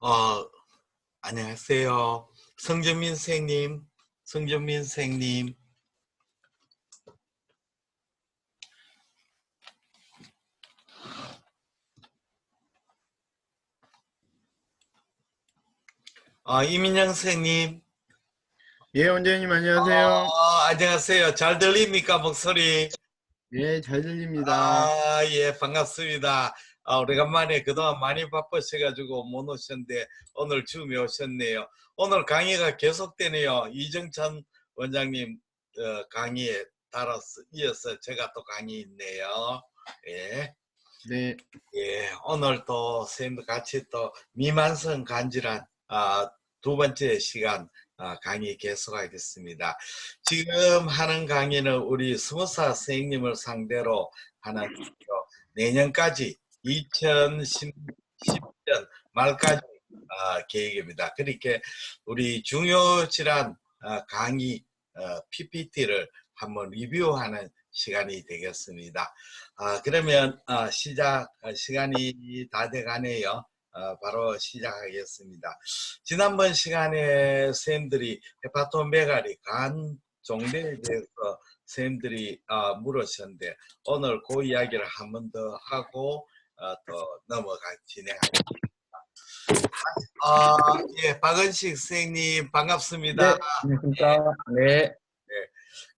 어, 안녕하세요. 성전민 선생님, 성전민 선생님. 이민영 선생님. 예, 원장님 안녕하세요. 안녕하세요. 잘 들립니까, 목소리? 예, 잘 들립니다. 예, 반갑습니다. 오래간만에 그동안 많이 바쁘셔가지고 못 오셨는데 오늘 줌에 오셨네요. 오늘 강의가 계속되네요. 이정찬 원장님 강의에 따라서 이어서 제가 또 강의 있네요. 예. 네, 예, 오늘 또 선생님과 같이 또 미만성 간질환 두 번째 시간 강의 계속하겠습니다. 지금 하는 강의는 우리 스무사 선생님을 상대로 하는 내년까지 2010년 말까지 계획입니다. 그러니까 우리 중요 질환 강의 PPT를 한번 리뷰하는 시간이 되겠습니다. 그러면 시작 시간이 다 돼가네요. 바로 시작하겠습니다. 지난번 시간에 선생님들이 헤파토메갈리 간 종대에 대해서 선생님들이 물으셨는데 오늘 그 이야기를 한 번 더 하고 또 진행하겠습니다. 예, 박은식 선생님 반갑습니다. 네, 안녕하십니까. 네, 네.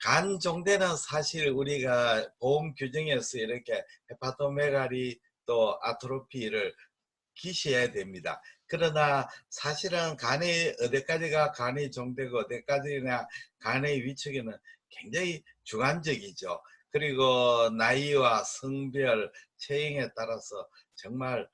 간 종대는 사실 우리가 보험 규정에서 이렇게 헤파토메가리 또 아트로피를 기시해야 됩니다. 그러나 사실은 간이 어디까지가 간이 종대고 어디까지나 간의 위축에는 굉장히 주관적이죠. 그리고 나이와 성별, 체형에 따라서 정말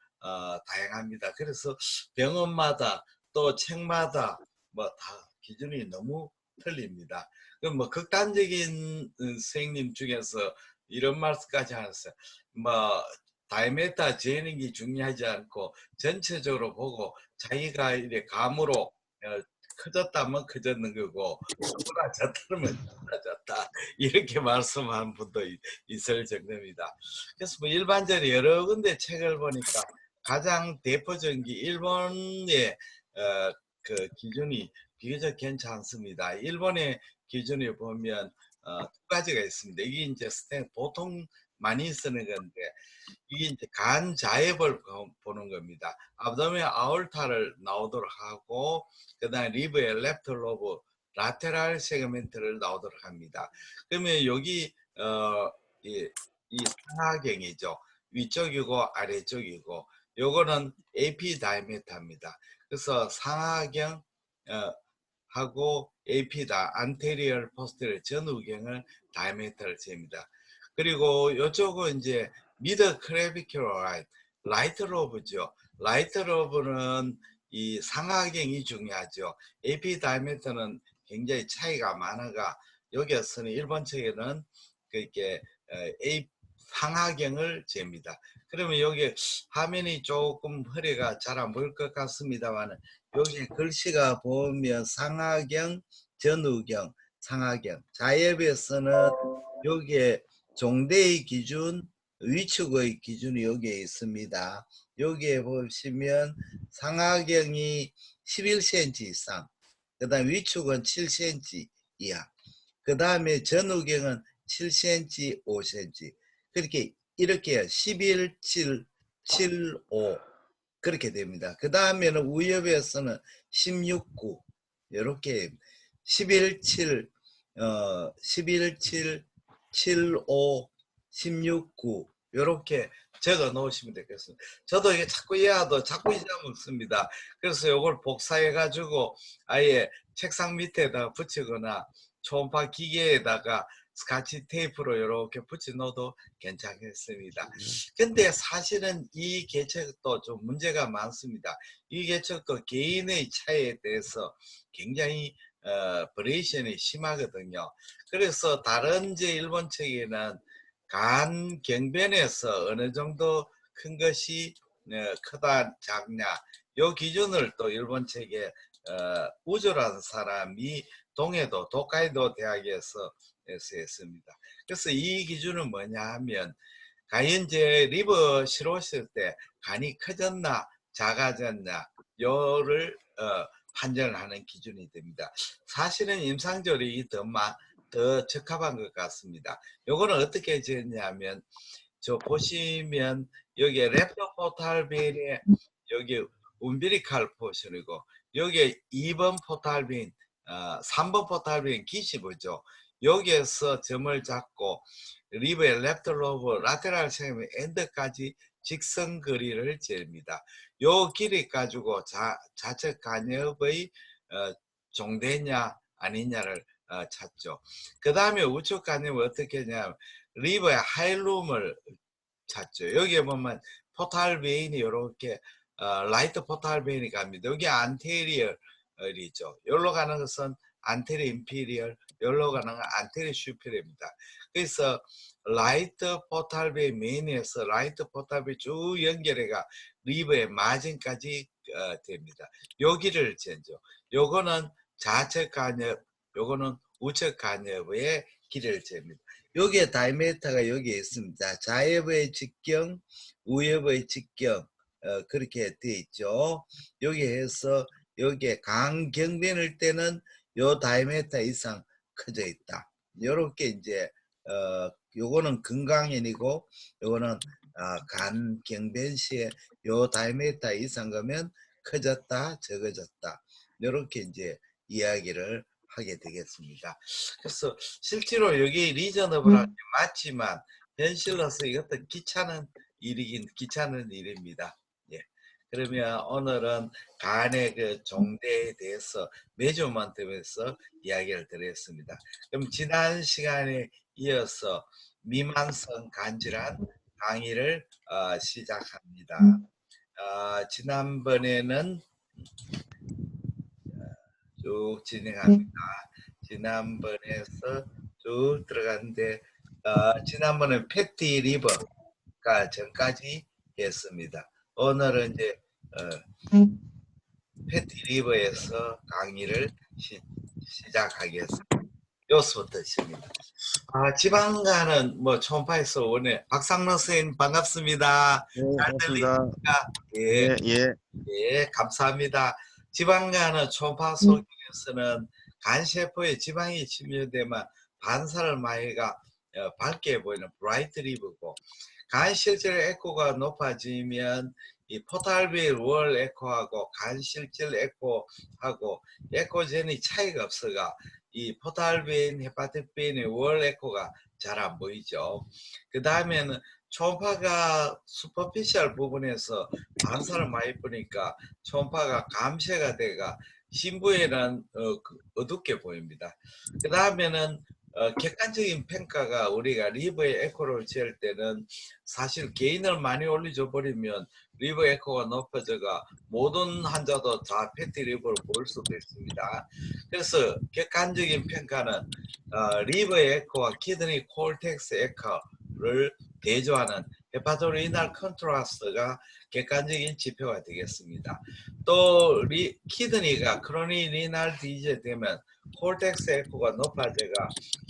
다양합니다. 그래서 병원마다 또 책마다 뭐 다 기준이 너무 틀립니다. 뭐 극단적인 선생님 중에서 이런 말씀까지 하셨어요. 뭐 다이메타 재능이 중요하지 않고 전체적으로 보고 자기가 이래 감으로 커졌다면 커졌는 거고 작아졌다면 작아졌다 이렇게 말씀한 분도 있을 정도입니다. 그래서 뭐 일반적으로 여러 군데 책을 보니까 가장 대표적인 게 일본의 그 기준이 비교적 괜찮습니다. 일본의 기준을 보면 두 가지가 있습니다. 이게 이제 보통 많이 쓰는 건데 이게 이제 간 자엽을 보는 겁니다. abdomen 아올타를 나오도록 하고 그다음에 리브의 랩터 로브 라테랄 세그멘트를 나오도록 합니다. 그러면 여기 이 상하경이죠. 위쪽이고 아래쪽이고 요거는 AP 다이메타입니다. 그래서 상하경 하고 AP다 anterior posterior 전후경을 다이메타를 잽니다. 그리고 이쪽은 이제 미드 크레비큘러 라이트 로브죠. 라이트 로브는 이 상하경이 중요하죠. AP 다이메터는 굉장히 차이가 많아가 여기에서는 일본 측에는 그렇게 상하경을 잽니다. 그러면 여기 화면이 조금 흐리가 잘 안 보일 것 같습니다만 여기 글씨가 보면 상하경, 전후경, 상하경 자엽에서는 여기에 종대의 기준, 위축의 기준이 여기에 있습니다. 여기에 보시면 상하경이 11cm 이상, 그 다음 위축은 7cm 이하, 그 다음에 전후경은 7cm, 5cm. 그렇게 이렇게 11, 7, 7, 5 그렇게 됩니다. 그 다음에는 우엽에서는 16, 9 이렇게 11, 7, 11, 7, 7, 5, 16, 9 이렇게 적어 놓으시면 되겠습니다. 저도 이게 자꾸 이해하도 자꾸 잊어먹습니다. 그래서 이걸 복사해 가지고 아예 책상 밑에다가 붙이거나 초음파 기계에다가 스카치 테이프로 이렇게 붙여 놓어도 괜찮겠습니다. 근데 사실은 이 개척도 좀 문제가 많습니다. 이 개척도 개인의 차이에 대해서 굉장히 버레이션이 심하거든요. 그래서 다른 일본 책에는 간 경변에서 어느 정도 큰 것이 크다 작냐 요 기준을 또 일본 책에 우조라는 사람이 동해도 도카이도 대학에서 했습니다. 그래서 이 기준은 뭐냐 하면 가연제 리버 실오실 때 간이 커졌나 작아졌냐 요를 판정을 하는 기준이 됩니다. 사실은 임상조리 더 적합한 것 같습니다. 요거는 어떻게 지었냐면 저 보시면 여기에 랩터 포탈빈에 여기 움비리칼 포션이고 여기에 2번 포탈빈 3번 포탈빈 기시브죠. 여기에서 점을 잡고 리브의 랩터 로브 라테랄 세미 엔드까지 직선 거리를 잽니다. 요 길이 가지고 좌측 간엽의 종대냐 아니냐를 찾죠. 그 다음에 우측 간엽을 어떻게 했냐면 리버의 하이룸을 찾죠. 여기에 보면 포탈 베인이 이렇게 라이트 포탈 베인이 갑니다. 여기 안테리얼이죠. 여기로 가는 것은 안테리 인피리얼, 여기로 가는 건 안테리 슈피리입니다. 그래서 라이트 포탈 베인 메인에서 라이트 포탈 베인 쭉 연결해가 리버의 마진까지 됩니다. 여기를 잰죠. 요거는 좌측 간엽, 요거는 우측 간엽의 길이를 잽니다. 여기에 다이메터가 여기에 있습니다. 좌엽의 직경, 우엽의 직경 그렇게 되어 있죠. 여기에서 여기에 강경변일 때는 요 다이메터 이상 커져 있다. 요렇게 이제 요거는 건강인이고 요거는 간경변 시에 요 다이메터 이상 가면 커졌다, 적어졌다. 요렇게 이제 이야기를 하게 되겠습니다. 그래서 실제로 여기 리저너블한 게 맞지만 현실로서 이것도 귀찮은 일입니다. 예. 그러면 오늘은 간의 그 종대에 대해서 메저먼트에서 이야기를 드렸습니다. 그럼 지난 시간에 이어서 미만성 간질환 강의를 시작합니다. 지난번에는 쭉 진행합니다. 지난번에서 쭉 들어갔는데 지난번에 패티 리버가 전까지 했습니다. 오늘은 이제 패티 리버에서 강의를 시작하겠습니다. 요소부터 있습니다. 지방간은 뭐 초음파에서 오늘 박상로 선생님 반갑습니다. 네, 잘 들립니까? 예, 예. 예, 감사합니다. 지방간은 초음파 소견에서는 간세포에 지방이 침입되면 반사를 마이가 밝게 보이는 브라이트 리브고 간 실질 에코가 높아지면 이 포탈빌 월 에코하고 간 실질 에코하고 에코젠이 차이가 없어가 이 포탈빈, 헤파티빈의 월 에코가 잘 안 보이죠. 그 다음에는 초음파가 슈퍼피셜 부분에서 반사를 많이 보니까 초음파가 감쇄가 돼가 신부에는 어둡게 보입니다. 그 다음에는 객관적인 평가가 우리가 리버의 에코를 잴 때는 사실 게인을 많이 올려줘 버리면 리버 에코가 높아져가 모든 환자도 다 패티 리버를 볼 수도 있습니다. 그래서 객관적인 평가는 리버 에코와 키드니 콜텍스 에코를 대조하는 헤파토리날 컨트라스트가 객관적인 지표가 되겠습니다. 또 키드니가 크로닉 리날 디지즈 되면 콜텍스 에코가 높아져가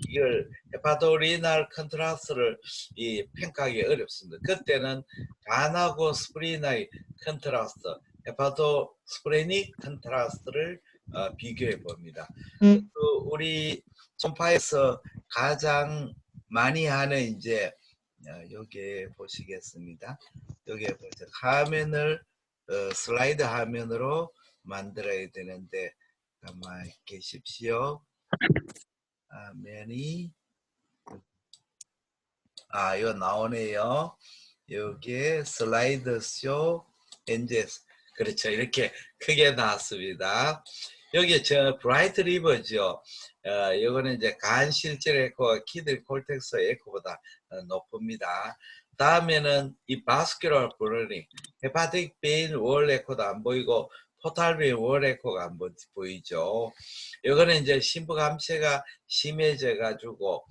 이걸 헤파토리날 컨트라스트를 평가하기 어렵습니다. 그때는 간하고 스프린의 컨트라스트, 헤파토 스프레닉 컨트라스트를 비교해 봅니다. 또 우리 초음파에서 가장 많이 하는 이제 여기 보시겠습니다. 여기 보세요. 화면을 슬라이드 화면으로 만들어야 되는데 가만히 계십시오. 화면이 이거 나오네요. 여기에 슬라이드 쇼 현재 그렇죠. 이렇게 크게 나왔습니다. 여기 저 브라이트 리버죠. 이거는 이제 간 실질 에코와 키드 콜텍스 에코보다 높습니다. 다음에는 이 바스큘러 블러링, 헤파틱 베인 월 에코도 안 보이고 포탈 베인 월 에코가 안 보이죠. 이거는 이제 심부 감쇄가 심해져 가지고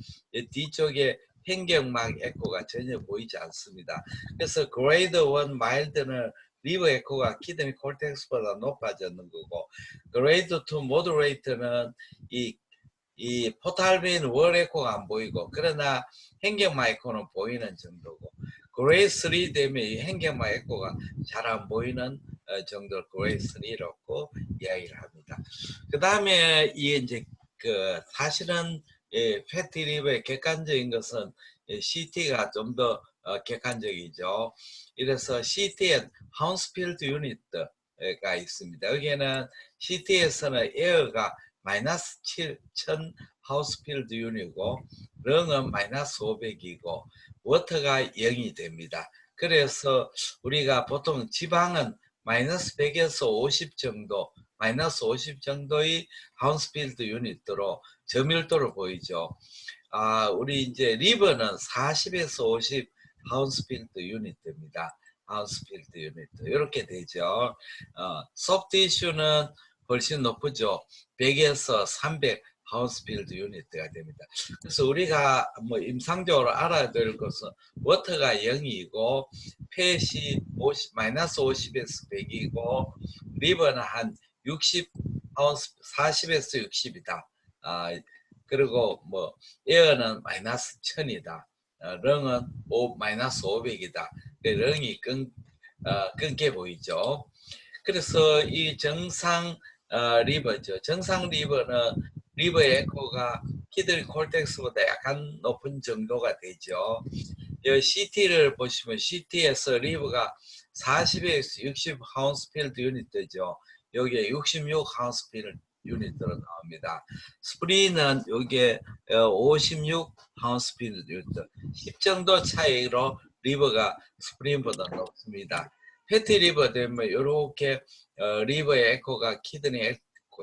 뒤쪽에 횡격막 에코가 전혀 보이지 않습니다. 그래서 그레이드 1 마일드는 리버 에코가 키드니 콜텍스보다 높아졌는 거고 그레이드 2 모더레이트는 이 포탈빈 월 에코가 안 보이고 그러나 횡격막 에코는 보이는 정도고 그레이드 3 되면 이 횡격막 에코가 잘 안 보이는 정도 그레이드 3라고 이야기를 합니다. 그 다음에 이게 이제 그 사실은 패티 리버의 객관적인 것은 CT가 좀 더 객관적이죠. 이래서 CT엔 하운스필드 유닛가 있습니다. 여기에는 CT에서는 에어가 마이너스 7,000 하우스필드 유닛이고 렁은 마이너스 500이고 워터가 0이 됩니다. 그래서 우리가 보통 지방은 마이너스 100에서 50 정도, 마이너스 50 정도의 하운스필드 유닛으로 저밀도를 보이죠. 우리 이제 리버는 40에서 50 하운스필드 유닛입니다. 하운스필드 유닛 이렇게 되죠. 소프트티슈는 훨씬 높죠. 100에서 300 하운스필드 유닛가 됩니다. 그래서 우리가 뭐 임상적으로 알아야 될 것은 워터가 0이고 팻이 50, 마이너스 50에서 100이고 리버는 한 60 하운스 40에서 60이다. 그리고 뭐 에어는 마이너스 1000이다. 렁은 마이너스 500이다. 렁이 끊게 보이죠. 그래서 이 정상 리버죠. 정상 리버는 리버 에코가 키드니 콜텍스보다 약간 높은 정도가 되죠. 이 CT를 보시면 CT에서 리버가 40에서 60 하운스필드 유닛 되죠. 여기에 66 하운스필드 유닛으로 나옵니다. 스프린은 여기에 56 하운스필드 유닛, 10 정도 차이로 리버가 스프린보다 높습니다. 패티 리버 되면 이렇게 리버의 에코가 키드니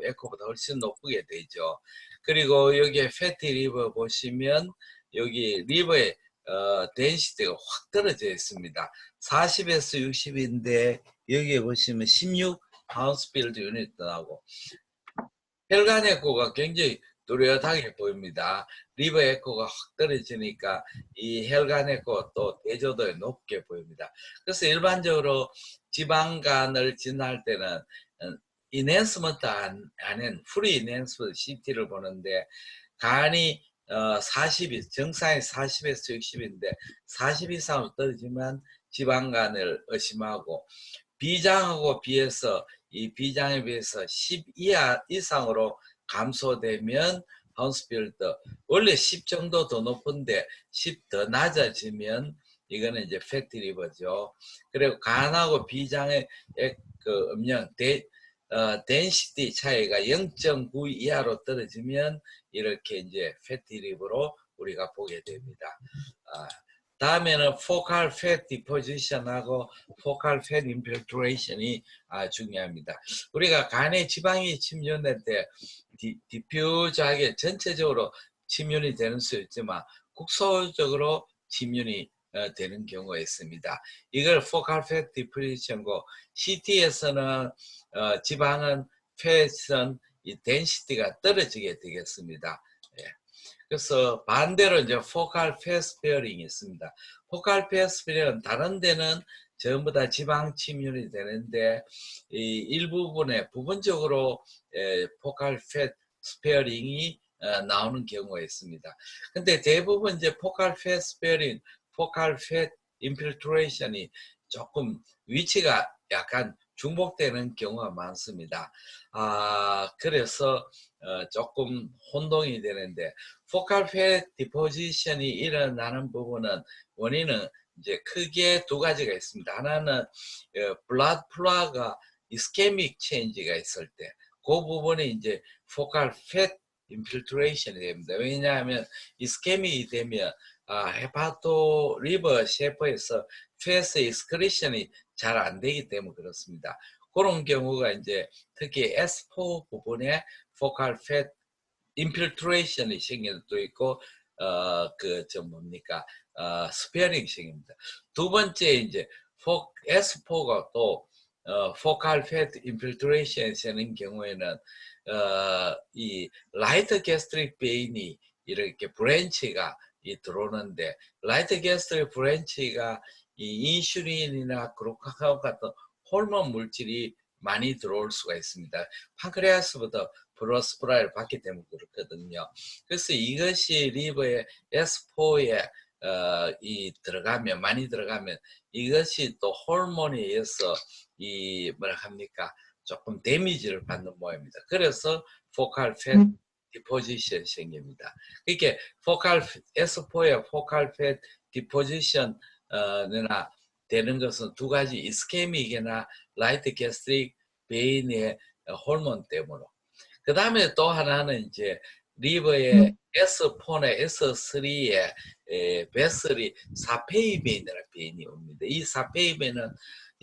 에코보다 훨씬 높게 되죠. 그리고 여기에 패티 리버 보시면 여기 리버의 덴시티가 확 떨어져 있습니다. 40에서 60인데 여기에 보시면 16 하우스필드 유닛도 나오고 혈관 에코가 굉장히 뚜렷하게 보입니다. 리버 에코가 확 떨어지니까 이 혈관 에코 또 대조도에 높게 보입니다. 그래서 일반적으로 지방간을 진단할 때는 인핸스먼트 아닌 프리 인핸스먼트 CT를 보는데 간이 40이 정상이 40에서 60인데 40 이상으로 떨어지면 지방간을 의심하고 비장하고 비해서 이 비장에 비해서 10 이상으로 감소되면 하운스필드 원래 10 정도 더 높은데 10 더 낮아지면 이거는 이제 패티 리버죠. 그리고 간하고 비장의 그 음영 덴시티 차이가 0.9 이하로 떨어지면 이렇게 이제 패티 리버로 우리가 보게 됩니다. 다음에는 포칼 팻 디포지션하고 포칼 팻 인필트레이션이 중요합니다. 우리가 간에 지방이 침전될 때 디퓨즈하게 전체적으로 침륜이 되는 수 있지만 국소적으로 침륜이 되는 경우가 있습니다. 이걸 포칼 팻 디포지션고 CT에서는 지방은 팻은 이 덴시티가 떨어지게 되겠습니다. 그래서 반대로 이제 포칼 팻 스페어링이 있습니다. 포칼 팻 스페어링은 다른 데는 전부 다 지방 침륜이 되는데 이 일부분에 부분적으로 포칼 팻 스페어링이 나오는 경우가 있습니다. 근데 대부분 이제 포칼 팻 스페어링, 포칼 팻 인필트레이션이 조금 위치가 약간 중복되는 경우가 많습니다. 그래서 조금 혼동이 되는데 포칼 팻 디포지션이 일어나는 부분은 원인은 이제 크게 두 가지가 있습니다. 하나는 블러드 플라가 이스케믹 체인지가 있을 때 그 부분이 이제 포칼 팻 인필트레이션이 됩니다. 왜냐하면 이스케믹이 되면 헤파토 리버 셰퍼에서 팻의 스크리션이 잘 안 되기 때문에 그렇습니다. 그런 경우가 이제 특히 S4 부분에 포칼 팻 인필트레이션이 생기는 것도 있고 스페어링 생깁니다. 두 번째 이제 S4가 또 포칼 팻 인필트레이션이 생기는 경우에는 이 라이트 게스트릭 베인이 이렇게 브랜치가 들어오는데 라이트 게스트릭 브랜치가 이 인슐린이나 그루카곤 같은 호르몬 물질이 많이 들어올 수가 있습니다. 판크레아스부터 프로스프라를 받기 때문에 그렇거든요. 그래서 이것이 리버의 S4의 이 들어가면 많이 들어가면 이것이 또 호르몬에 의해서 이 뭐라 합니까 조금 데미지를 받는 모양입니다. 그래서 포칼 팻 디포지션이 생깁니다. 이렇게 포칼 S4의 포칼 팻 디포지션 나 되는 것은 두 가지 이스케믹이나 라이트 게스트릭 베인의 호르몬 때문에. 그 다음에 또 하나는 이제 리버의 S4나 S3의 베슬이 사페이벤이라는 변이 옵니다. 이 사페이벤은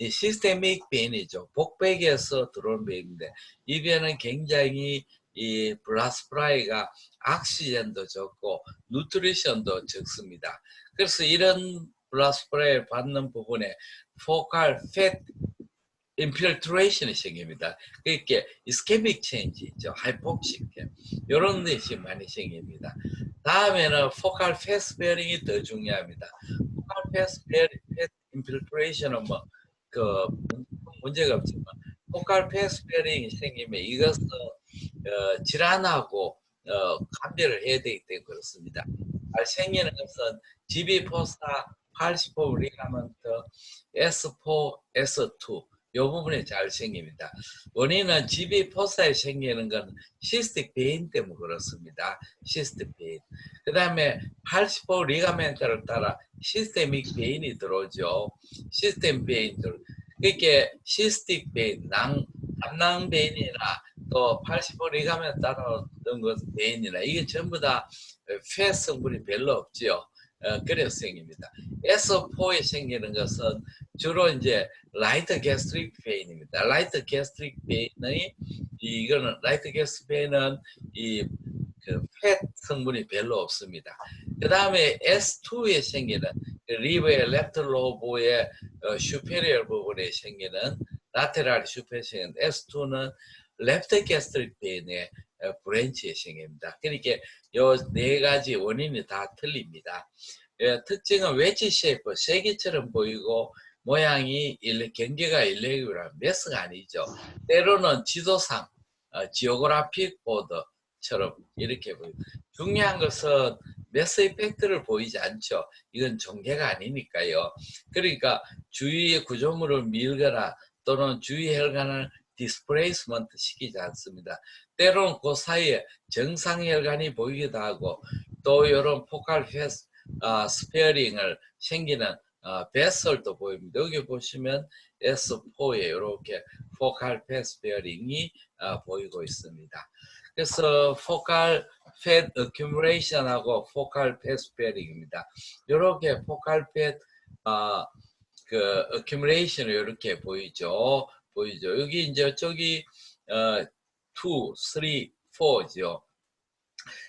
시스테믹 변이죠. 복백에서 들어온 변인데 이 변은 굉장히 이 블라스프라이가 옥시젠도 적고 누트리션도 적습니다. 그래서 이런 블라스프라이를 받는 부분에 포칼 팻 인필트레이션이 생깁니다. 그렇게 이스케믹 체인지 있죠. 하이폭식 이런 것이 많이 생깁니다. 다음에는 포칼 패스 베어링이 더 중요합니다. 포칼 패스 베어링 인필트레이션은 뭐 그 문제가 없지만 포칼 패스 베어링이 생기면 이것은 질환하고 감별을 해야 되기 때문에 그렇습니다. 생기는 것은 GB4, 84 리가먼트, S4, S2 이 부분이 잘 생깁니다. 원인은 GB4사에 생기는 건 시스틱 베인 때문에 그렇습니다. 시스틱 베인. 그 다음에 85 리가멘트를 따라 시스테믹 베인이 들어오죠. 시스템 베인 들. 그러니까 시스틱 베인, 담낭 베인이나 또 85 리가멘트 따라오는 것 베인이나 이게 전부 다 팻 성분이 별로 없지요. 그래서 생깁니다. S4에 생기는 것은 주로 이제 라이트 게스트릭 베인입니다. 라이트 게스트릭 베인의 이거는 라이트 게스트릭 베인은 이 팻 성분이 별로 없습니다. 그 다음에 S2에 생기는 리버의 랩트 로브의 슈페리얼 부분에 생기는 라테랄 슈페리얼 S2는 랩트 게스트릭 베인의 브랜치에 생깁니다. 그러니까 요 네 가지 원인이 다 틀립니다. 특징은 웨지 쉐이프, 세기처럼 보이고 모양이 경계가 일렉유라 메스가 아니죠. 때로는 지도상 지오그래픽 보드처럼 이렇게 보입니다. 중요한 것은 메스 이펙트를 보이지 않죠. 이건 전개가 아니니까요. 그러니까 주위의 구조물을 밀거나 또는 주위 혈관을 디스플레이스먼트 시키지 않습니다. 때로는 그 사이에 정상 혈관이 보이기도 하고 또 이런 포칼 패스 스페어링을 생기는 베설도 보입니다. 여기 보시면 S4에 이렇게 포칼 패스 베어링이 보이고 있습니다. 그래서 포칼 팻 어큐뮬레이션하고 포칼 패스 베어링입니다. 이렇게 포칼 팻 그 어큐뮬레이션이 이렇게 보이죠. 여기 이제 저기 2, 3, 4죠.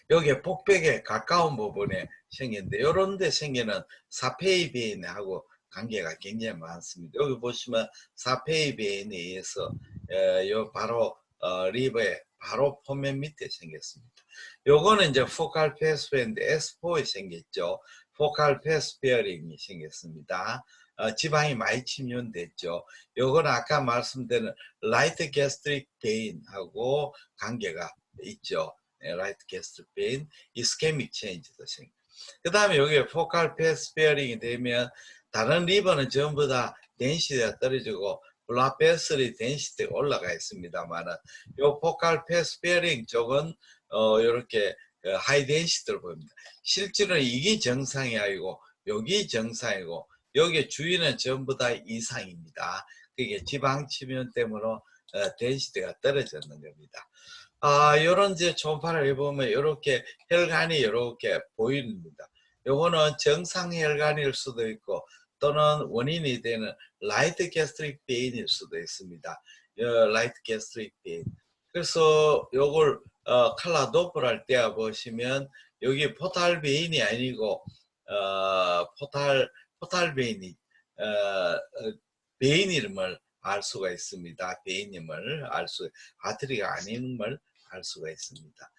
여기에 복백에 가까운 부분에 생기는데 이런 데 생기는 사페이베인하고 관계가 굉장히 많습니다. 여기 보시면 사페이베인에 의해서 요 바로 리버에 바로 포면 밑에 생겼습니다. 요거는 이제 포칼 패스페어인데 S4에 생겼죠. 포칼 패스페어링이 생겼습니다. 지방이 많이 침륜됐죠. 요거는 아까 말씀드린 라이트 게스트릭 베인하고 관계가 있죠. 라이트 게스트릭 베인, 이스케믹 체인지도 생깁니다. 그 다음에 여기 포칼 패스페어링이 되면 다른 리버는 전부 다 덴시티가 떨어지고 블라 베슬이 덴시티가 올라가 있습니다만은 요 포칼 패스페어링 쪽은 이렇게 하이 덴시티를 보입니다. 실제로 이게 정상이 아니고 여기 정상이고 여기 주위는 전부 다 이상입니다. 그게 지방 침륜 때문에 덴시티가 떨어졌는 겁니다. 요런 이제 초음파를 해보면 이렇게 혈관이 이렇게 보입니다. 요거는 정상 혈관일 수도 있고 또는 원인이 되는 라이트 게스트릭 베인일 수도 있습니다. 라이트 게스트릭 베인. 그래서 요걸 칼라 도플 할 때 보시면 여기 포탈 베인이 아니고 포탈 베인이 베인임을 알 수가 있습니다. 베인임을 알 수, 아트리가 아님을 알 수가 있습니다.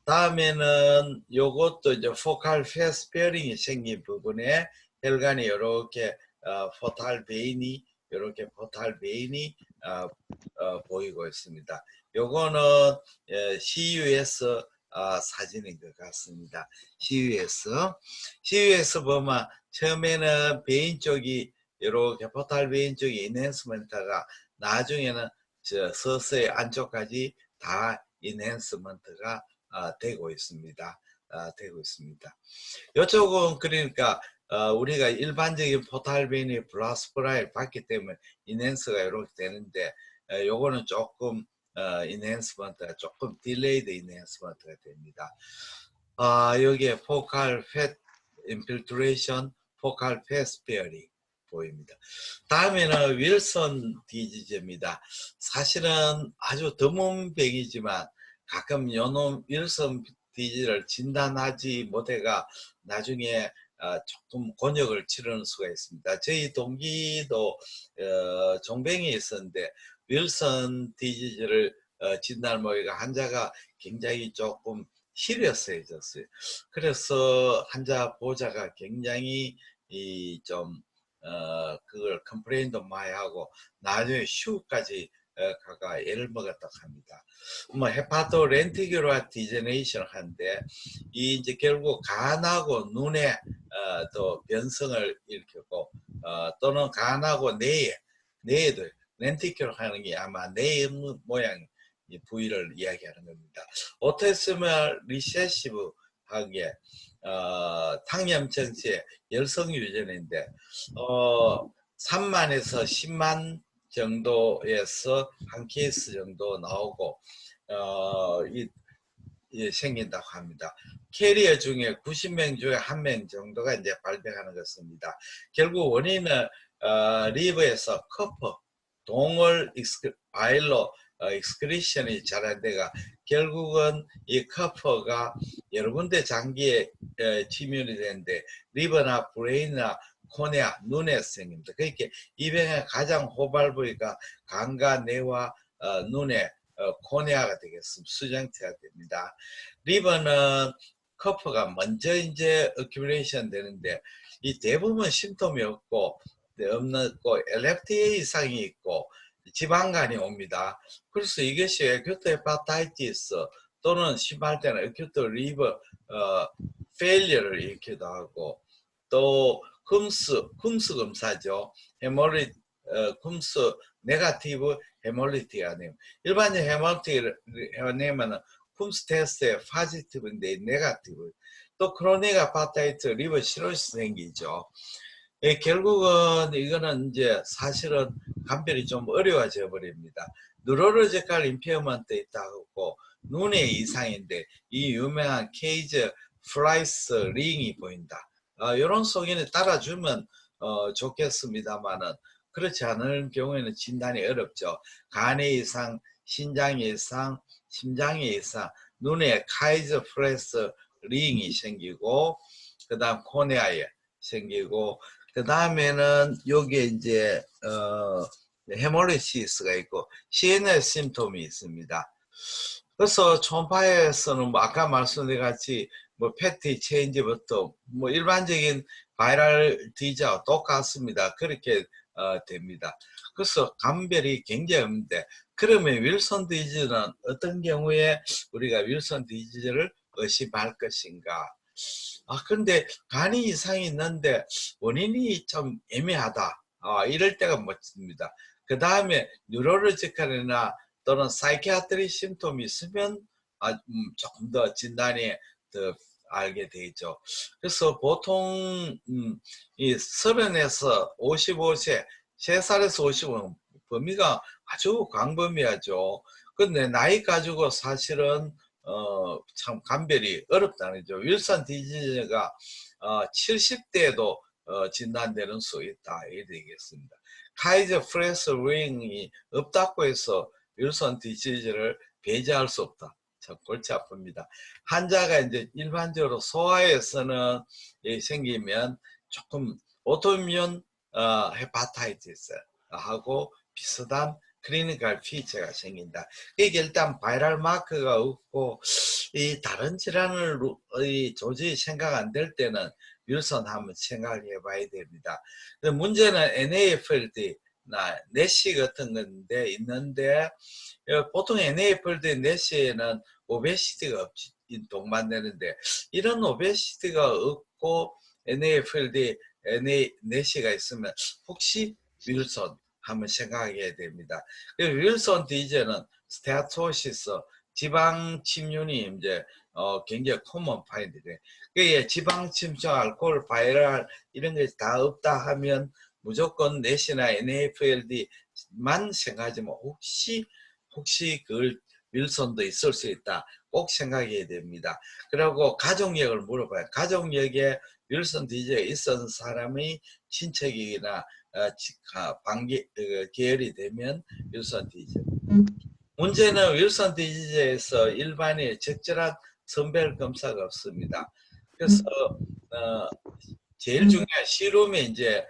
다음에는 요것도 이제 포칼 패스페어링이 생긴 부분에 혈관이 이렇게 포탈 베인이 이렇게 포탈 베인이 보이고 있습니다. 요거는 CUS 사진인 것 같습니다. CU에서 보면 처음에는 베인 쪽이 이렇게 포탈 베인 쪽이 인핸스먼트가 나중에는 서서히 안쪽까지 다 인핸스먼트가 되고 있습니다. 이쪽은 그러니까 우리가 일반적인 포탈 베인이 플라스프라를 받기 때문에 인핸스가 이렇게 되는데 요거는 조금 인핸스먼트가 조금 딜레이드 인핸스먼트가 됩니다. 여기에 포칼 팻 인필트레이션, 포칼 팻 스페어링 보입니다. 다음에는 윌슨 디지즈입니다. 사실은 아주 드문 병이지만 가끔 요놈 윌슨 디지즈를 진단하지 못해가 나중에 조금 곤욕을 치르는 수가 있습니다. 저희 동기도 종병이 있었는데 윌슨 디지즈를 진단 모의가 환자가 굉장히 조금 시리어스해졌어요. 그래서 환자 보자가 굉장히 그걸 컴플레인도 많이 하고 나중에 휴까지 가가 애를 먹었다고 합니다. 뭐 헤파토 렌티큘러 디제네이션 한데 이 이제 결국 간하고 눈에 또 변성을 일으키고 또는 간하고 뇌에도 렌티큘러 하는 게 아마 뇌 모양 부위를 이야기하는 겁니다. 오토소멀 리세시브하게 당염정체 열성 유전인데 3만에서 10만 정도에서 한 케이스 정도 나오고 생긴다고 합니다. 캐리어 중에 90명 중에 1명 정도가 이제 발병하는 것입니다. 결국 원인은 리버에서 커퍼, 동월 바일로 익스크리션이 잘 안 돼가 결국은 이 커퍼가 여러 군데 장기에 침입이 되는데 리버나 브레인이나 코네아, 눈에 생깁니다. 그러니까 이 병의 가장 호발 부위가 간과 뇌와 눈의 코네아가 되겠습니다. 수정체가 됩니다. 리버는 커퍼가 먼저 이제 어큐뮬레이션 되는데 이 대부분 심통이 없고 LFTA 이상이 있고 지방간이 옵니다. 그래서 이것이 어큐트 헤파타이티스 또는 심할 때는 어큐트 리버 페일리어를 일으키기도 하고 또 쿰스 검사죠. 헤몰리 쿰스 네가티브 헤몰리틱 아니면 일반적 헤몰리틱 해내면은 쿰스 테스트에 파지티브인데 네가티브 또 크로닉 헤파타이트 리버 시로시스 생기죠. 결국은 이거는 이제 사실은 감별이 좀 어려워져 버립니다. 뉴로로지컬 임페어먼트 있다고 눈의 이상인데 이 유명한 케이저 플라이스 링이 보인다. 이런 소견에 따라주면 좋겠습니다만은 그렇지 않을 경우에는 진단이 어렵죠. 간의 이상, 신장의 이상, 심장의 이상, 눈에 카이저 플라이스 링이 생기고 그 다음 코네아에 생기고 그 다음에는 여기에 이제 헤몰리시스가 있고 CNS 심톰이 있습니다. 그래서 초음파에서는 뭐 아까 말씀드린 같이 뭐 패티 체인지부터 뭐 일반적인 바이럴 디지와 똑같습니다. 그렇게 됩니다. 그래서 감별이 굉장히 없는데 그러면 윌슨 디지는 어떤 경우에 우리가 윌슨 디지를 의심할 것인가? 근데 간이 이상이 있는데 원인이 좀 애매하다. 이럴 때가 멋집니다. 그 다음에 뉴로로지컬이나 또는 사이키아트리 심톰이 있으면 조금 더 진단이 더 알게 되죠. 그래서 보통 이 30에서 55세, 3살에서 55는 범위가 아주 광범위하죠. 근데 나이 가지고 사실은 참 감별이 어렵다는 거죠. 윌슨 디지즈가 70대에도 진단되는 수 있다 이렇게 되겠습니다. 카이저 프레스 링이 없다고 해서 윌슨 디지즈를 배제할 수 없다. 참 골치 아픕니다. 환자가 이제 일반적으로 소아에서는 생기면 조금 오토임문 헤파타이티스 하고 비슷한 클리니컬 피처가 생긴다. 이게 일단 바이럴 마커가 없고 이 다른 질환을 도저히 생각 안 될 때는 윌슨 한번 생각을 해봐야 됩니다. 문제는 NAFLD나 내시 같은 건데 있는데 보통 NAFLD 내시에는 오베시티가 동반되는데 이런 오베시티가 없고 NAFLD, NA시가 있으면 혹시 윌슨 한번 생각해야 됩니다. 윌슨 디제는 스테아토시스, 지방 침륜이 이제 굉장히 코먼 파인드래. 그게 지방 침투, 알코올, 바이럴 이런 게 다 없다 하면 무조건 내시나 NAFLD만 생각하지만 혹시 그 윌슨도 있을 수 있다. 꼭 생각해야 됩니다. 그리고 가족력을 물어봐요. 가족력에 윌슨 디제에 있었던 사람의 친척이나 계열이 되면 윌슨 디제. 문제는 윌슨 디지에서 일반의 적절한 선별 검사가 없습니다. 그래서 제일 중요한 시룸에 이제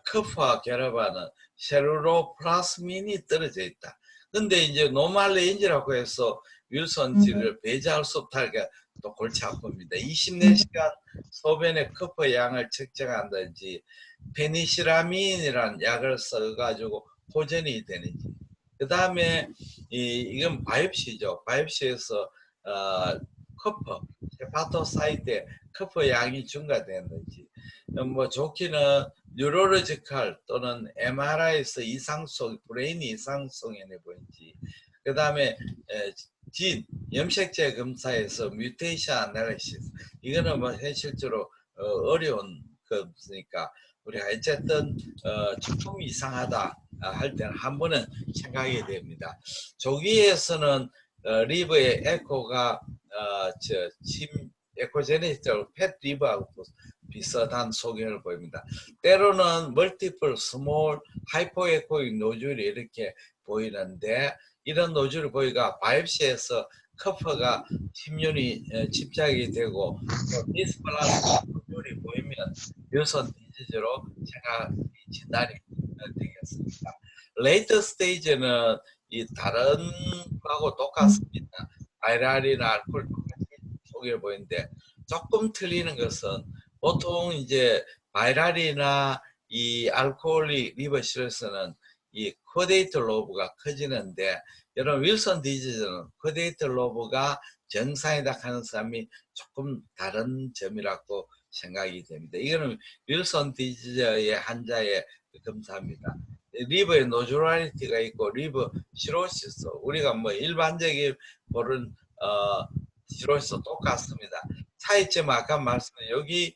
커프와 결합하는 셀룰로플라스민이 떨어져 있다. 근데 이제 노말레인지라고 해서 윌슨지를 배제할 수 없다니까 또 골치 아픕니다. 24시간 소변의 커프 양을 측정한다든지 페니시라민이라는 약을 써가지고 호전이 되는지. 그 다음에 이건 바이옵시죠. 바이옵시에서 커프, 헤파토사이트에 커프 양이 증가되는지, 뭐 좋기는 뉴로로지컬 또는 MRI에서 이상성, 브레인 이상성이 보인지, 그 다음에 진 염색체 검사에서 뮤테이션 아날리시스, 이거는 뭐 현실적으로 어려운 거니까 우리가 어쨌든 조금 이상하다 할 때는 한 번은 생각해야 됩니다. 조기에서는 리버의 에코가 침 에코제네틱적으로 펫 리버하고 비슷한 소견을 보입니다. 때로는 멀티플 스몰 하이포에코익 노즐이 이렇게 보이는데 이런 노즐을 보이가 바이옵시에서 커프가 침륜이 집착이 되고 디스플라스 노즐이 보이면 윌슨 디지즈로 진단이 되겠습니다. 레이터 스테이지는 이 다른 거하고 똑같습니다. 바이랄이나 알코올 똑같이 소개를 보이는데 조금 틀리는 것은 보통 이제 바이랄이나 이 알코올이 리버 실에서는 이 코데이터 로브가 커지는데 여러분 윌슨 디지즈는 코데이터 로브가 정상이다 하는 사람이 조금 다른 점이라고 생각이 됩니다. 이거는 윌슨 디지즈의 환자의 검사입니다. 리버에 노듈라리티가 있고 리버 시로시스, 우리가 뭐 일반적인 보는 시로시스 똑같습니다. 차이점 아까 말씀드린 여기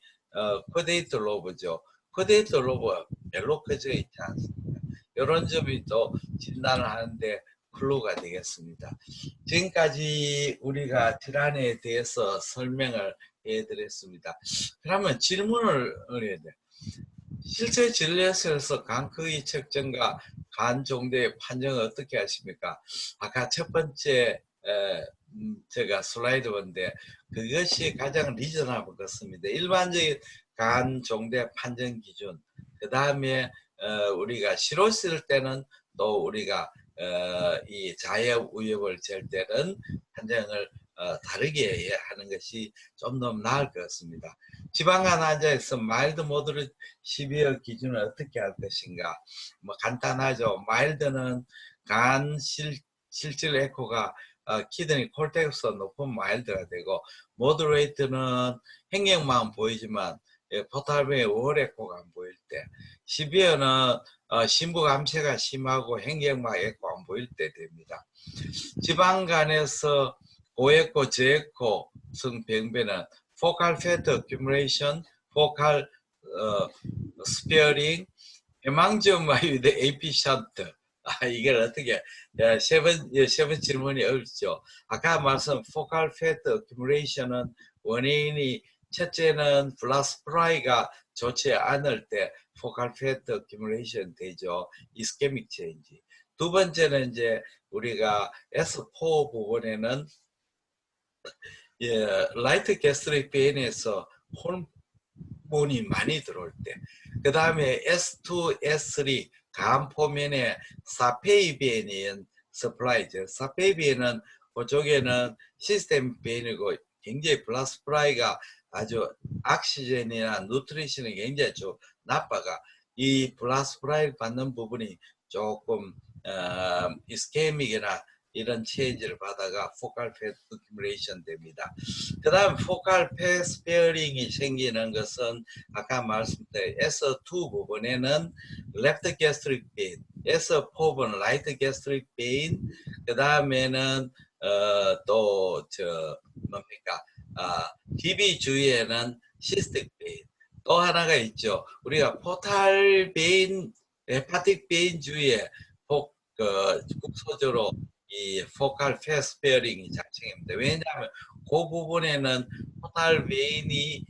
코데이터 로브죠. 코데이터 로브가 별로 커져 있지 않습니다. 이런 점이 또 진단을 하는데 클루가 되겠습니다. 지금까지 우리가 질환에 대해서 설명을 해드렸습니다. 그러면 질문을 해야 돼요. 실제 진료실에서 간 크기 측정과 간 종대의 판정을 어떻게 하십니까? 아까 첫 번째 제가 슬라이드 본데 그것이 가장 리저너블 같습니다. 일반적인 간 종대 판정 기준, 그 다음에 우리가 시로쓸 때는 또 우리가 이 자역 위협을 잴 때는 판정을 다르게 하는 것이 좀 더 나을 것 같습니다. 지방간 환자에서 마일드 모드를 12월 기준을 어떻게 할 것인가? 뭐 간단하죠. 마일드는 간 실질 에코가 키드니 콜텍스 높은 마일드가 되고, 모더레이트는 행경만 보이지만 포탈벤의 월 에코가 안 보일 때, 시비어는 심부 감쇄가 심하고 행경막 에코 안 보일 때 됩니다. 지방간에서 고에코, 저에코 성병변은 focal fat accumulation, focal sparing, 해망지음화유대 AP 션트. 이걸 어떻게 세 번 질문이 어렵죠. 아까 말씀 focal fat accumulation은 원인이 첫째는 플라스프라이가 좋지 않을 때 focal fat accumulation 되죠. ischemic change. 두 번째는 이제 우리가 S4 부분에는 라이트 게스트릭 베인에서 호르몬이 많이 들어올 때, 그 다음에 S2, S3 간 포면에 사페이비엔이 서플라이죠. 사페이비엔은 그쪽에는 시스템 베인이고 굉장히 플라스프라이가 아주 옥시젠이나 누트리션이 굉장히 좀 나빠가 이 플라스프라이 받는 부분이 조금 이스케믹이나 이런 체인지를 받아가 포칼 패스 어큐뮬레이션 됩니다. 그 다음 포칼 패스 페어링이 생기는 것은 아까 말씀드린 S2 부분에는 left gastric vein, S4는 right gastric vein, 그 다음에는 또 뭡니까? DB 주위에는 cystic vein. 또 하나가 있죠. 우리가 포탈 베인, 헤파틱 베인 주위에 국소적으로 이 포칼 패스 페어링이 작성입니다. 왜냐하면 그 부분에는 포탈 베인이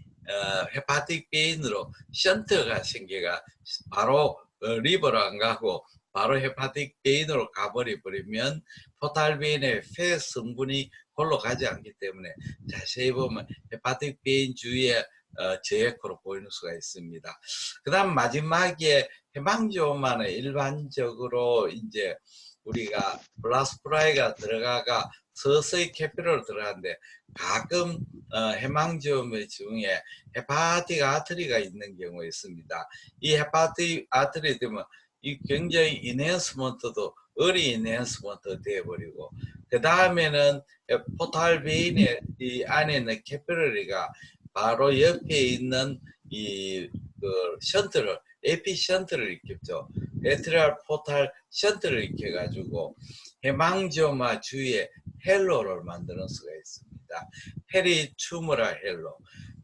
헤파틱 베인으로 션트가 생겨가 바로 리버로 안 가고 바로 헤파틱 베인으로 가버리면 포탈 베인의 패스 성분이 골로 가지 않기 때문에 자세히 보면 헤파틱 베인 주위에 저에코로 보이는 수가 있습니다. 그 다음 마지막에 해망지오마는 일반적으로 이제 우리가 블라스프라이가 들어가가 서서히 캐피러로 들어가는데 가끔 해망지오마 중에 헤파틱 아트리가 있는 경우가 있습니다. 이 헤파틱 아트리 되면 이 굉장히 인핸스먼트도 어리 인핸스먼트 되어버리고 그 다음에는 포탈 베인의 이 안에 있는 캐피러리가 바로 옆에 있는 션트를 에피 션트를 일으켰죠. 에트리얼 포탈 션트를 일으켜가지고 해망지오마 주위에 헬로를 만드는 수가 있습니다. 페리투머랄 헬로.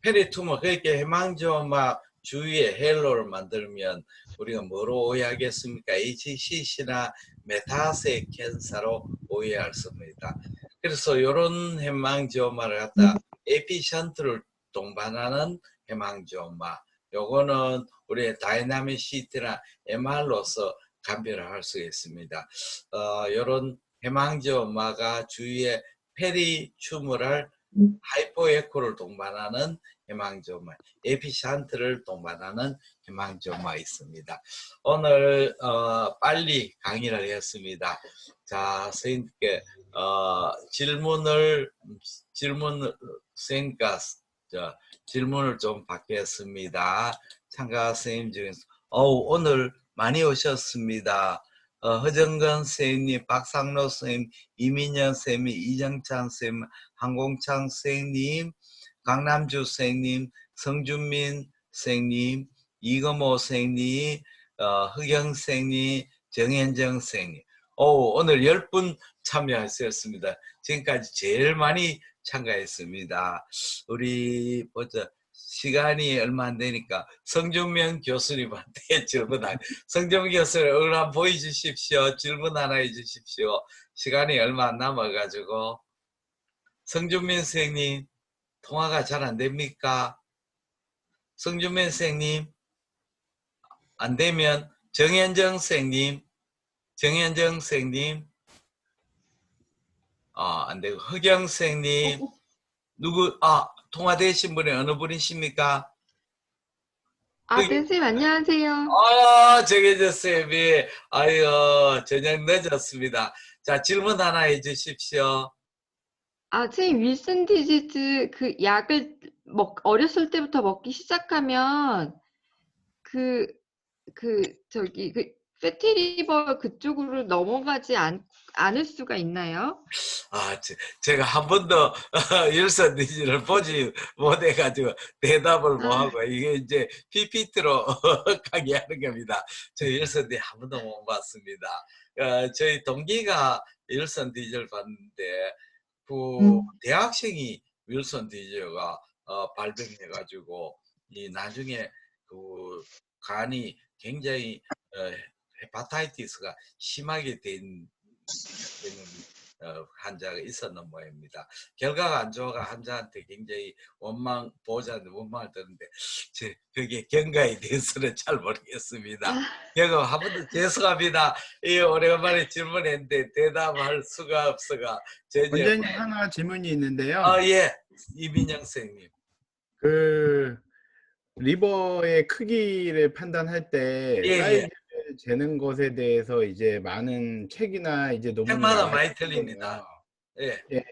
페리투머 그러니까 해망지오마 주위에 헬로를 만들면 우리가 뭐로 오해하겠습니까? HCC나 메타세 캔서로 오해할 수 있습니다. 그래서 이런 해망지오마를 갖다 에피션트를 동반하는 해망지오마 요거는 우리의 다이나믹 CT나 MR로서 감별을 할 수 있습니다. 이런 해망지오마가 주위에 페리튜머랄 하이포에코를 동반하는 해망지오마, 에피션트를 동반하는 해망지오마 있습니다. 오늘 빨리 강의를 했습니다. 자, 선생님께 질문을 선생님과 질문을 좀 받겠습니다. 참가 선생님 중에서 오늘 많이 오셨습니다. 허정건 선생님, 박상로 선생님, 이민현 선생님, 이정찬 선생님, 한공창 선생님, 강남주 선생님, 성준민 선생님, 이금호 선생님, 흑영 선생님, 정현정 선생님. 오늘 10분 참여하셨습니다. 지금까지 제일 많이 참가했습니다. 우리 보자. 시간이 얼마 안 되니까 성준명 교수님한테 질문할 성준명 교수님 얼굴 한번 보여주십시오. 질문 하나 해주십시오. 시간이 얼마 안 남아가지고 성준명 선생님 통화가 잘 안 됩니까? 성준명 선생님 안 되면 정현정 선생님 안 되고 흑영 선생님 누구 통화되신 분이 어느 분이십니까? 네, 선생님, 안녕하세요. 정혜재 쌤이, 저녁 늦었습니다. 자, 질문 하나 해주십시오. 선생님, 윌슨 디지즈 그 약을 어렸을 때부터 먹기 시작하면 패티리버 그쪽으로 넘어가지 않을 수가 있나요? 제가 한 번도 윌슨 디지즈를 보지 못해가지고 대답을 못하고 이게 이제 PPT로 강의하는 겁니다. 저 윌슨 디지즈 한 번도 못 봤습니다. 저희 동기가 윌슨 디지즈를 봤는데 그 대학생이 윌슨 디지즈가 발병해가지고 나중에 그 간이 굉장히 헤파타이티스가 심하게 된 환자가 있었는 모양입니다. 결과가 안 좋아가 환자한테 굉장히 보호자한테 원망을 드는데 그게 경과에 대해서는 잘 모르겠습니다. 결과 한 번 더 죄송합니다. 오래간만에 질문했는데 대답할 수가 없어가 원장님 하나 질문이 있는데요. 예, 이민영 선생님. 리버의 크기를 판단할 때 사이즈를 재는 것에 대해서 이제 많은 책이나 이제 논문이 책마다 많이 틀립니다. 예.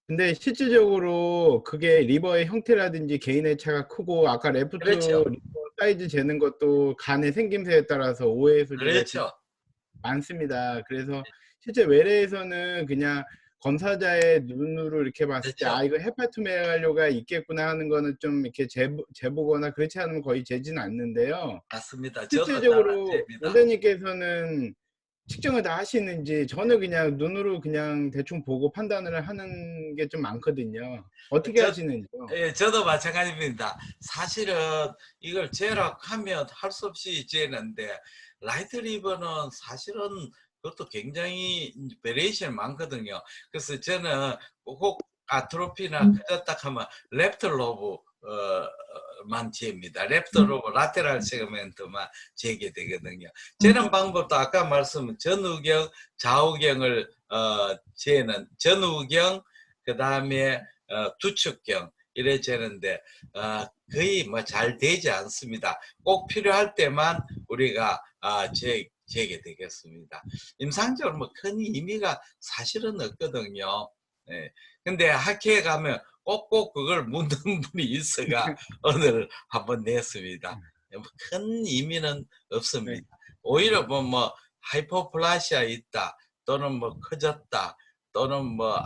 근데 실질적으로 그게 리버의 형태라든지 개인의 차가 크고 아까 레프트 그렇죠. 리버 사이즈 재는 것도 간의 생김새에 따라서 오해의 소지가 그렇죠. 많습니다. 그래서 실제 외래에서는 그냥 검사자의 눈으로 이렇게 봤을 때, 그렇죠. 아, 이거 헤파토메갈리가 있겠구나 하는 거는 좀 이렇게 재보거나 그렇지 않으면 거의 재지는 않는데요. 맞습니다. 저도 잘 실질적으로 안됩니다. 원장님께서는 측정을 다 하시는지, 저는 그냥 눈으로 그냥 대충 보고 판단을 하는 게 좀 많거든요. 어떻게 저, 하시는지요? 예, 저도 마찬가지입니다. 사실은 이걸 재락하면 할 수 없이 재는데 라이트 리버는 사실은 그것도 굉장히 베리에이션이 많거든요. 그래서 저는 꼭 아트로피나 그렇다 하면 랩트 로브 만 재입니다. 랩트 로브 라테랄 세그멘트만 재게 되거든요. 재는 방법도 아까 말씀 전우경, 좌우경을 재는 전우경, 그 다음에 두축경 이래 재는데 거의 뭐 잘 되지 않습니다. 꼭 필요할 때만 우리가 재게 되겠습니다. 임상적으로 뭐 큰 의미가 사실은 없거든요. 예. 근데 학회에 가면 꼭꼭 그걸 묻는 분이 있어가 오늘 한번 냈습니다. 뭐 큰 의미는 없습니다. 오히려 뭐 하이퍼플라시아 있다, 또는 뭐 커졌다, 또는 뭐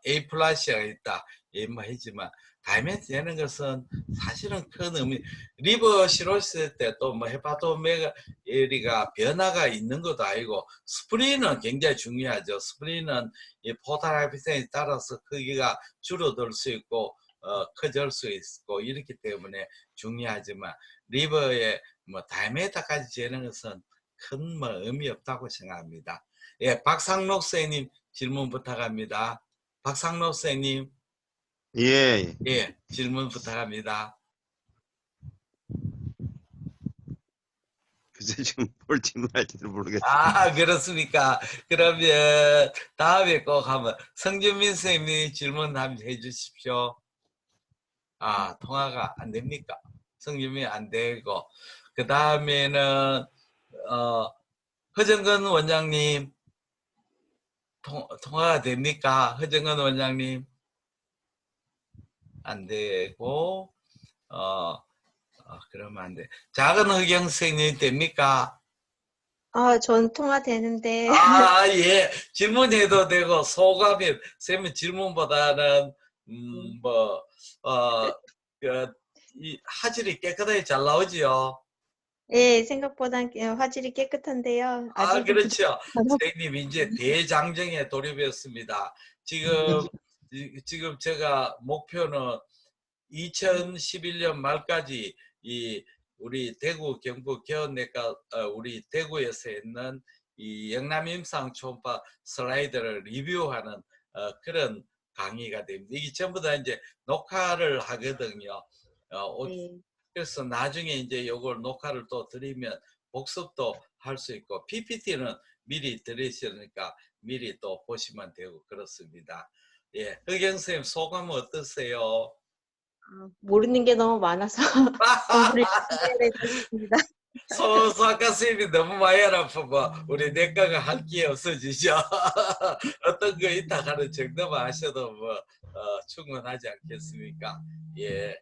에이플라시아가 있다, 뭐 했지만 다이메트 되는 것은 사실은 큰 의미. 리버 시로시스 때 또 뭐 헤파토메가리가 변화가 있는 것도 아니고, 스프린은 굉장히 중요하죠. 스프린은 이 포탈 하이퍼텐션에 따라서 크기가 줄어들 수 있고 커질 수 있고 이렇기 때문에 중요하지만, 리버에 뭐 다이메타까지 재는 것은 큰 뭐 의미 없다고 생각합니다. 예, 박상록 선생님 질문 부탁합니다. 박상록 선생님. 예. 예, 질문 부탁합니다. 글쎄 지금 뭘 질문할지도 모르겠어요. 그렇습니까? 그러면 다음에 꼭 한번 성준민 선생님이 질문 한번 해주십시오. 통화가 안 됩니까? 성준민 안 되고, 그 다음에는 허정근 원장님 통화가 됩니까? 허정근 원장님 안 되고, 그러면 안 돼. 작은 허경 선생님 됩니까? 전 통화되는데. 예. 질문해도 되고, 소감이, 쌤은 질문보다는, 이 화질이 깨끗하게 잘 나오지요? 예, 생각보다 화질이 깨끗한데요. 아직도 그렇죠. 선생님, 이제 대장정에 돌입했습니다. 지금 제가 목표는 2011년 말까지 우리 대구 경북 개원내과 우리 대구에서 있는 이 영남임상 초음파 슬라이드를 리뷰하는 그런 강의가 됩니다. 이게 전부 다 이제 녹화를 하거든요. 네. 그래서 나중에 이제 요걸 녹화를 또 드리면 복습도 할 수 있고, PPT는 미리 들으시니까 미리 또 보시면 되고 그렇습니다. 예, 흑영 선생님 소감은 어떠세요? 모르는 게 너무 많아서 공부를 열심히 해야겠습니다. 소아과 선생님이 너무 많이 알아보고 우리 내과가 할 게 없어지죠. 어떤 거 있다 하는 정도만 하셔도 뭐 충분하지 않겠습니까? 예.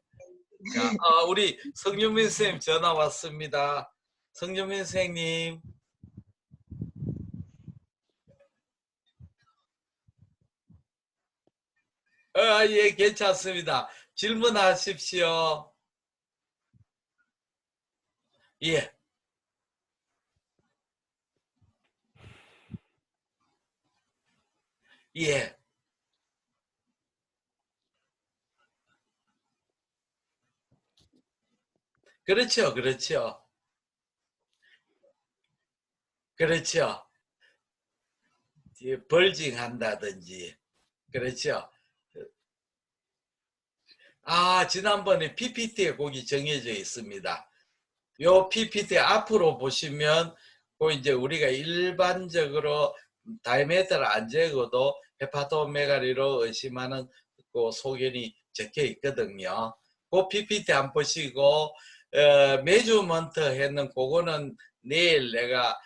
자, 우리 성윤민 선생님 전화 왔습니다. 성윤민 선생님. 예, 괜찮습니다. 질문하십시오. 예. 예. 그렇죠, 그렇죠. 그렇죠. 벌징 한다든지. 그렇죠. 지난번에 PPT에 거기 정해져 있습니다. 요 PPT 앞으로 보시면 이제 우리가 일반적으로 다이메트를 안 재고도 헤파토메갈리로 의심하는 그 소견이 적혀 있거든요. 그 PPT 안 보시고 매주먼트 했는 그거는 내일 내가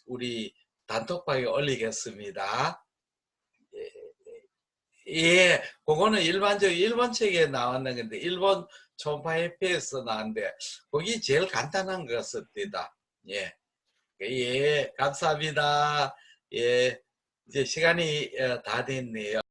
우리 단톡방에 올리겠습니다. 예, 그거는 일반적으로 일본 책에 나왔는 건데, 일본 초음파 협회에서 나왔는데 거기 제일 간단한 것 같습니다. 예, 예, 감사합니다. 예, 이제 시간이 다 됐네요.